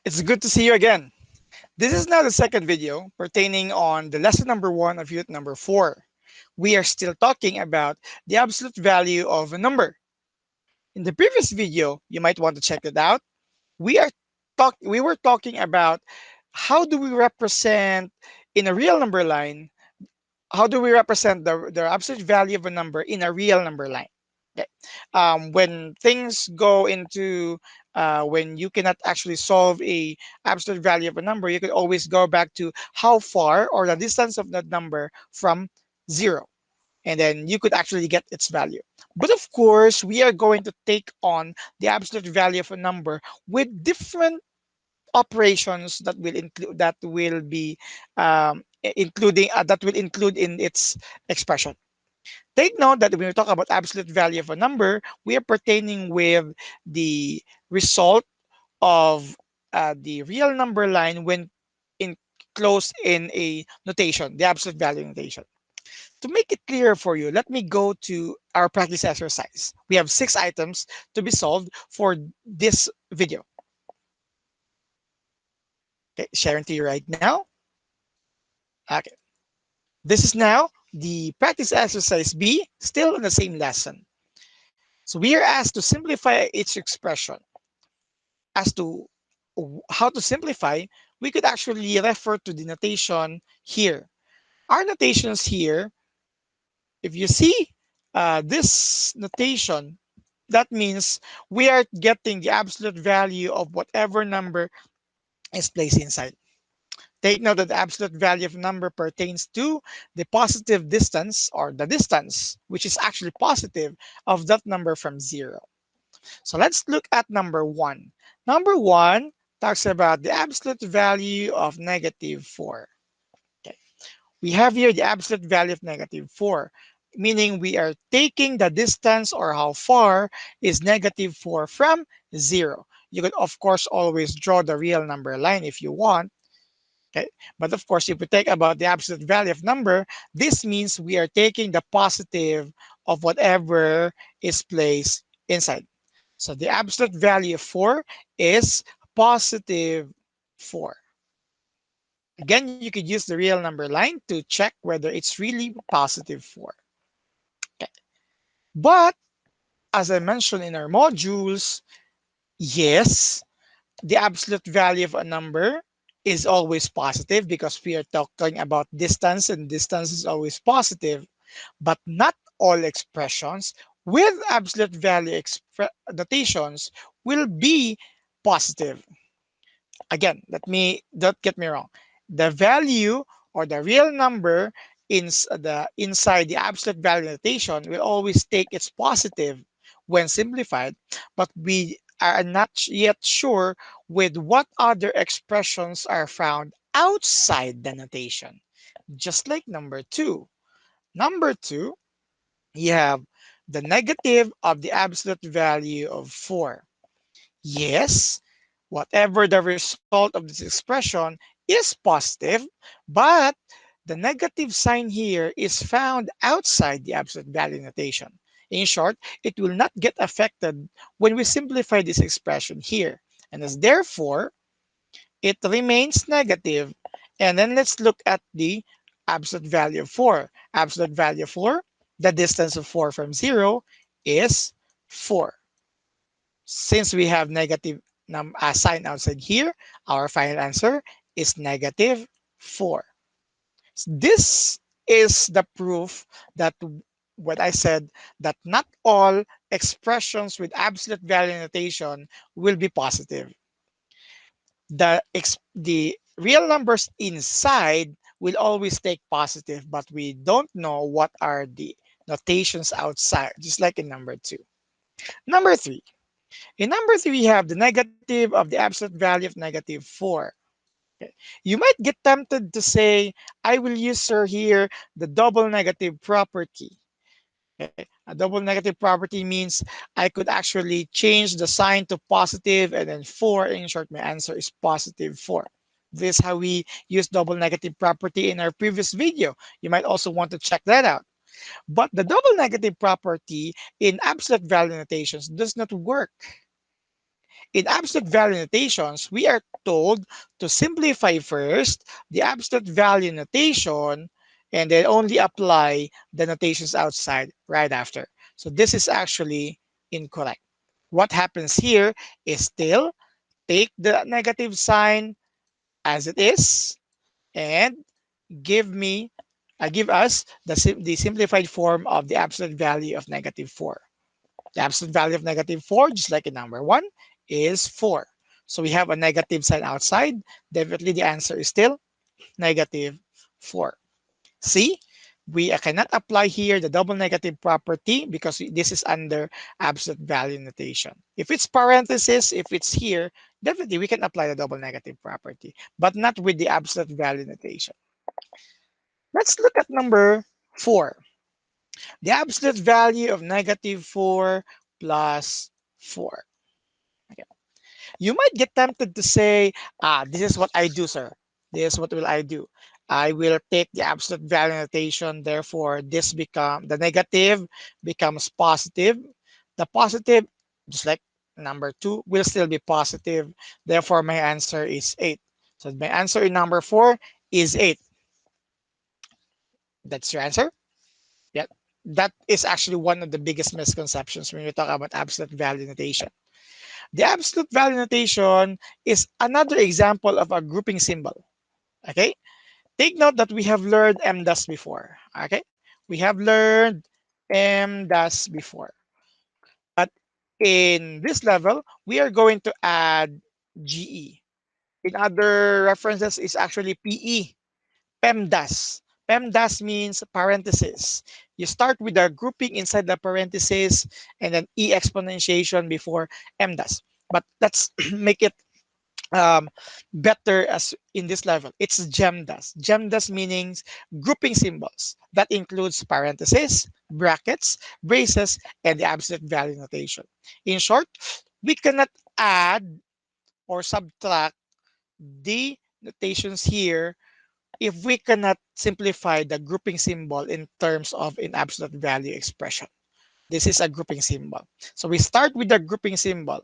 It's good to see you again. This is now the second video pertaining on the lesson number 1 of unit number 4. We are still talking about the absolute value of a number. In the previous video, you might want to check it out. We were talking about how do we represent in a real number line, how do we represent the absolute value of a number in a real number line. Okay. When things go into when you cannot actually solve a absolute value of a number, you could always go back to how far or the distance of that number from zero, and then you could actually get its value. But of course, we are going to take on the absolute value of a number with different operations that will be including that will include in its expression. Take note that when we talk about absolute value of a number, we are pertaining with the result of the real number line when enclosed in a notation, the absolute value notation. To make it clearer for you, let me go to our practice exercise. We have 6 items to be solved for this video. Okay, sharing to you right now. Okay, this is now the practice exercise B, still in the same lesson. So we are asked to simplify each expression. As to how to simplify, we could actually refer to the notation here. Our notations here, if you see this notation, that means we are getting the absolute value of whatever number is placed inside. Take note that the absolute value of number pertains to the positive distance or the distance, which is actually positive of that number from zero. So let's look at number 1. Number 1 talks about the absolute value of negative 4. Okay. We have here the absolute value of negative 4, meaning we are taking the distance or how far is negative 4 from 0. You could, of course, always draw the real number line if you want. Okay. But of course, if we take about the absolute value of number, this means we are taking the positive of whatever is placed inside. So the absolute value of 4 is positive 4. Again, you could use the real number line to check whether it's really positive 4. Okay. But as I mentioned in our modules, yes, the absolute value of a number is always positive because we are talking about distance and distance is always positive, but not all expressions with absolute value notations will be positive. Again, don't get me wrong. The value or the real number inside the absolute value notation will always take its positive when simplified, but we are not yet sure with what other expressions are found outside the notation. Just like number 2. Number 2, you have the negative of the absolute value of 4. Yes, whatever the result of this expression is positive, but the negative sign here is found outside the absolute value notation. In short, it will not get affected when we simplify this expression here. And as therefore, it remains negative. And then let's look at the absolute value of 4. Absolute value of 4, the distance of 4 from 0 is 4. Since we have negative sign outside here, our final answer is negative 4. This is the proof that what I said, that not all expressions with absolute value notation will be positive. The real numbers inside will always take positive, but we don't know what are the notations outside, just like in number 2. Number 3. In number 3, we have the negative of the absolute value of negative 4. Okay. You might get tempted to say, I will use, sir, here the double negative property. Okay. A double negative property means I could actually change the sign to positive and then 4. In short, my answer is positive 4. This is how we use double negative property in our previous video. You might also want to check that out. But the double negative property in absolute value notations does not work. in absolute value notations, we are told to simplify first the absolute value notation and then only apply the notations outside right after. So this is actually incorrect. What happens here is still take the negative sign as it is and give me give us the simplified form of the absolute value of negative 4. The absolute value of negative 4, just like in number 1, is 4. So we have a negative sign outside. Definitely the answer is still negative 4. See, we cannot apply here the double negative property because this is under absolute value notation. If it's parenthesis, if it's here, definitely we can apply the double negative property, but not with the absolute value notation. Let's look at number 4. The absolute value of negative 4 plus 4. Okay. You might get tempted to say, this is what I do, sir. This is what will I do. I will take the absolute value notation. Therefore, the negative becomes positive. The positive, just like number 2, will still be positive. Therefore, my answer is 8. So my answer in number 4 is 8. That's your answer? Yeah. That is actually one of the biggest misconceptions when you talk about absolute value notation. The absolute value notation is another example of a grouping symbol. Okay, take note that we have learned MDAS before. Okay, we have learned MDAS before, but in this level, we are going to add GE. In other references, is actually PE, PEMDAS. PEMDAS means parenthesis. You start with a grouping inside the parenthesis and then E exponentiation before MDAS. But let's make it um, better as in this level. It's GEMDAS. GEMDAS means grouping symbols. That includes parentheses, brackets, braces, and the absolute value notation. In short, we cannot add or subtract the notations here if we cannot simplify the grouping symbol in terms of an absolute value expression. This is a grouping symbol. So we start with the grouping symbol.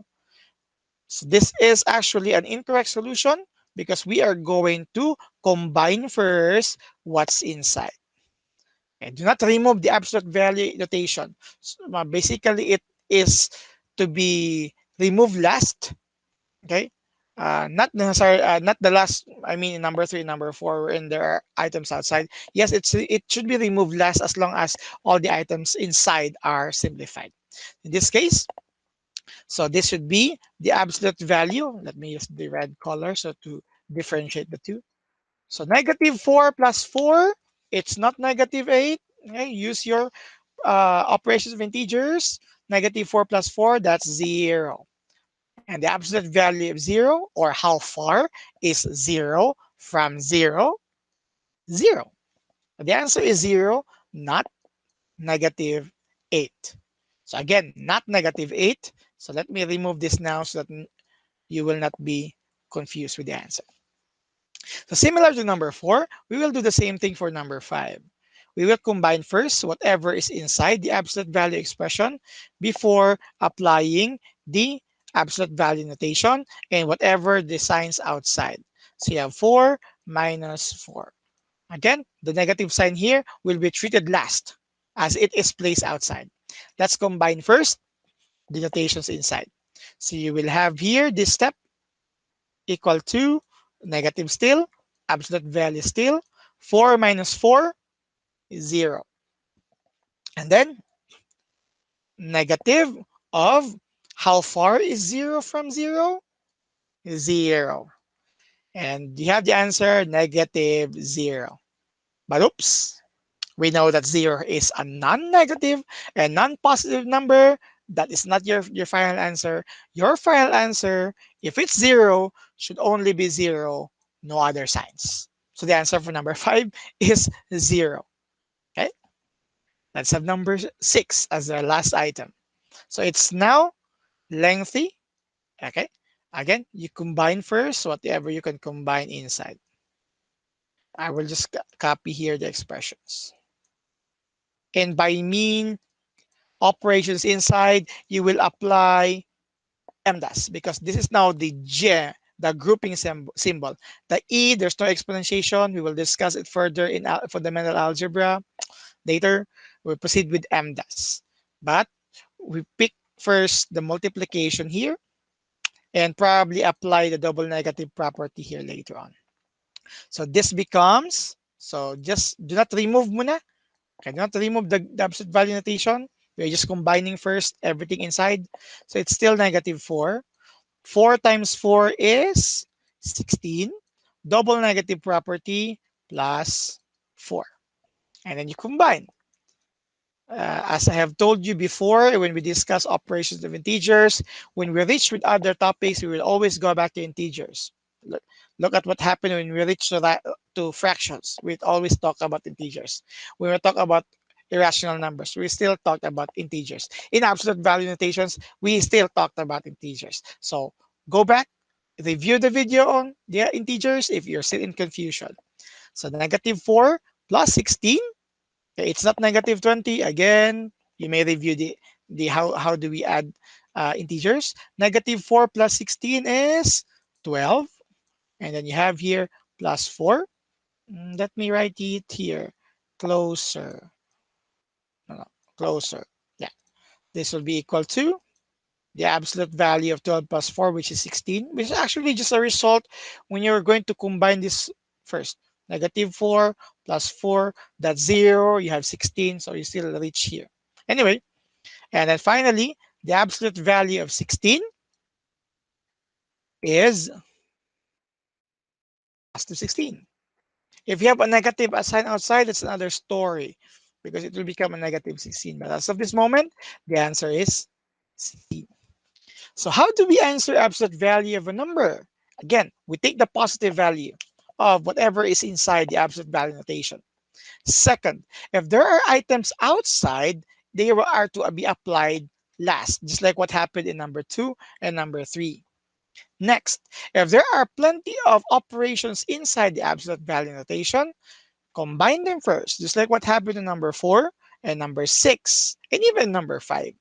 So this is actually an incorrect solution because we are going to combine first what's inside. Okay, do not remove the absolute value notation. So, basically, it is to be removed last. Okay, not necessarily not the last. I mean, in number 3, number 4, when there are items outside. Yes, it should be removed last as long as all the items inside are simplified. In this case, so this should be the absolute value. Let me use the red color so to differentiate the two. So negative 4 plus 4, it's not negative 8. Okay, use your operations of integers. Negative 4 plus 4, that's 0. And the absolute value of 0, or how far, is 0 from 0, 0. The answer is 0, not negative 8. So again, not negative 8. So let me remove this now so that you will not be confused with the answer. So similar to number 4, we will do the same thing for number 5. We will combine first whatever is inside the absolute value expression before applying the absolute value notation and whatever the signs outside. So you have 4 minus 4. Again, the negative sign here will be treated last as it is placed outside. Let's combine first the notations inside. So you will have here this step equal to negative still, absolute value still, 4 minus 4 is 0. And then negative of how far is 0 from 0? 0. And you have the answer negative 0. But oops, we know that 0 is a non-negative and non-positive number. That is not your final answer. Your final answer, if it's 0, should only be 0, no other signs. So the answer for number 5 is 0. Okay, let's have number 6 as the last item. So it's now lengthy. Okay, again, you combine first whatever you can combine inside. I will just copy here the expressions. And by mean operations inside, you will apply MDAS, because this is now the J, the grouping symbol. The E, there's no exponentiation. We will discuss it further in fundamental algebra later. We'll proceed with MDAS. But we pick first the multiplication here and probably apply the double negative property here later on. So this becomes, so just do not remove muna. Okay, do not remove the absolute value notation. We're just combining first everything inside. So it's still negative 4. 4 times 4 is 16. Double negative property plus 4. And then you combine. As I have told you before, when we discuss operations of integers, when we reach with other topics, we will always go back to integers. Look, look at what happened when we reach to fractions. We always talk about integers. When we talk about irrational numbers, we still talk about integers. In absolute value notations, we still talked about integers. So go back, review the video on the integers if you're still in confusion. So negative 4 plus 16. Okay, it's not negative 20. Again, you may review the how do we add integers. Negative 4 plus 16 is 12. And then you have here plus 4. Let me write it here. Closer. No, no, closer. Yeah. This will be equal to the absolute value of 12 plus 4, which is 16, which is actually just a result when you're going to combine this first. Negative 4 plus 4, that's 0. You have 16, so you still reach here. Anyway, and then finally, the absolute value of 16 is plus to 16. If you have a negative sign outside, that's another story because it will become a negative 16. But as of this moment, the answer is 16. So how do we answer absolute value of a number? Again, we take the positive value of whatever is inside the absolute value notation. Second, if there are items outside, they are to be applied last, just like what happened in number 2 and number 3. Next, if there are plenty of operations inside the absolute value notation, combine them first, just like what happened in number 4 and number 6, and even number 5.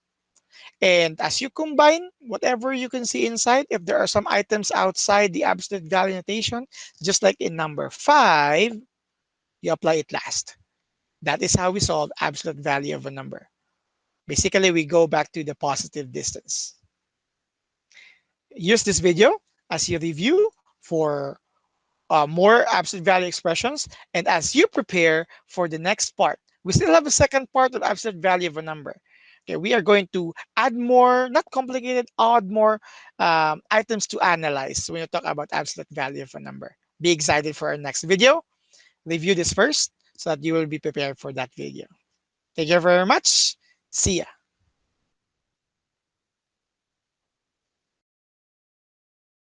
And as you combine whatever you can see inside, if there are some items outside the absolute value notation, just like in number 5, you apply it last. That is how we solve absolute value of a number. Basically, we go back to the positive distance. Use this video as your review for more absolute value expressions. And as you prepare for the next part, we still have a second part of absolute value of a number. Okay, we are going to add more, not complicated, add more items to analyze when you talk about absolute value of a number. Be excited for our next video. Review this first so that you will be prepared for that video. Thank you very much. See ya.